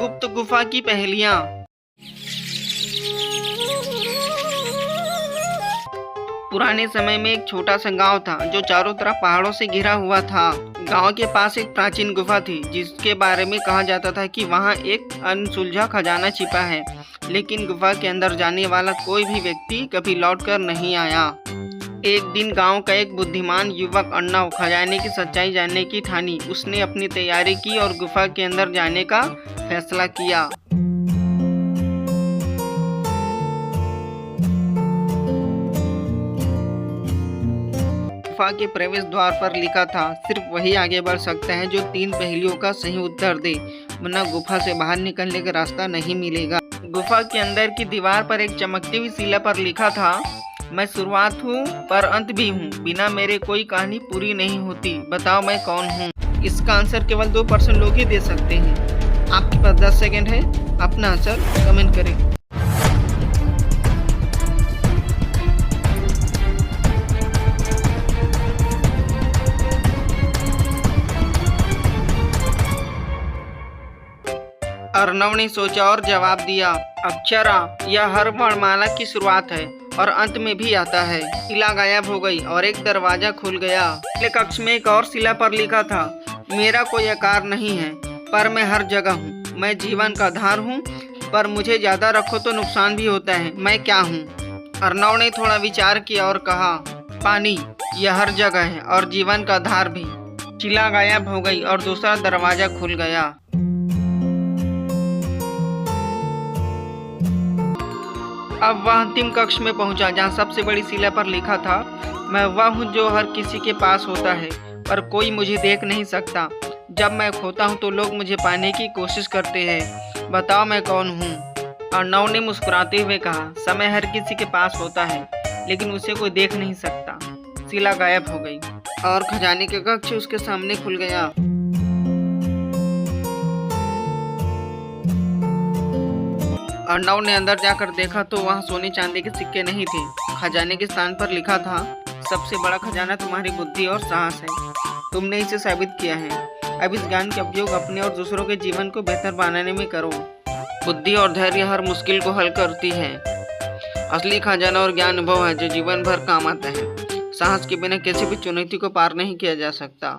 गुप्त गुफा की पहेलियां। पुराने समय में एक छोटा सा गांव था जो चारों तरफ पहाड़ों से घिरा हुआ था। गांव के पास एक प्राचीन गुफा थी जिसके बारे में कहा जाता था कि वहां एक अनसुलझा खजाना छिपा है, लेकिन गुफा के अंदर जाने वाला कोई भी व्यक्ति कभी लौटकर नहीं आया। एक दिन गांव का एक बुद्धिमान युवक अन्ना खजाने की सच्चाई जानने की ठानी। उसने अपनी तैयारी की और गुफा के अंदर जाने का फैसला किया। गुफा के प्रवेश द्वार पर लिखा था, सिर्फ वही आगे बढ़ सकता है जो 3 पहेलियों का सही उत्तर दे, वरना गुफा से बाहर निकलने का रास्ता नहीं मिलेगा। गुफा के अंदर की दीवार पर एक चमकती हुई शिला पर लिखा था, मैं शुरुआत हूँ पर अंत भी हूँ, बिना मेरे कोई कहानी पूरी नहीं होती, बताओ मैं कौन हूँ। इसका आंसर केवल 2% लोग ही दे सकते हैं। आपके पास 10 सेकंड है, अपना आंसर कमेंट करें। अर्णव ने सोचा और जवाब दिया, अक्षरा, यह हर वर्णमाला की शुरुआत है और अंत में भी आता है। शिला गायब हो गई और एक दरवाजा खुल गया। अगले कक्ष में एक और शिला पर लिखा था, मेरा कोई आकार नहीं है पर मैं हर जगह हूँ, मैं जीवन का आधार हूँ पर मुझे ज्यादा रखो तो नुकसान भी होता है, मैं क्या हूँ। अर्णव ने थोड़ा विचार किया और कहा, पानी, यह हर जगह है और जीवन का आधार भी। शिला गायब हो गई और दूसरा दरवाजा खुल गया। अब वह अंतिम कक्ष में पहुंचा जहां सबसे बड़ी शिला पर लिखा था, मैं वह हूं जो हर किसी के पास होता है पर कोई मुझे देख नहीं सकता। जब मैं खोता हूं तो लोग मुझे पाने की कोशिश करते हैं, बताओ मैं कौन हूं। अर्णव ने मुस्कुराते हुए कहा, समय हर किसी के पास होता है लेकिन उसे कोई देख नहीं सकता। शिला गायब हो गई और खजाने के कक्ष उसके सामने खुल गया। अर्णव ने अंदर जाकर देखा तो वहाँ सोने चांदी के सिक्के नहीं थे। खजाने के स्थान पर लिखा था, सबसे बड़ा खजाना तुम्हारी बुद्धि और साहस है, तुमने इसे साबित किया है। अब इस ज्ञान का उपयोग अपने और दूसरों के जीवन को बेहतर बनाने में करो। बुद्धि और धैर्य हर मुश्किल को हल करती है। असली खजाना और ज्ञान अनुभव है जो जीवन भर काम आता है। साहस के बिना किसी भी चुनौती को पार नहीं किया जा सकता।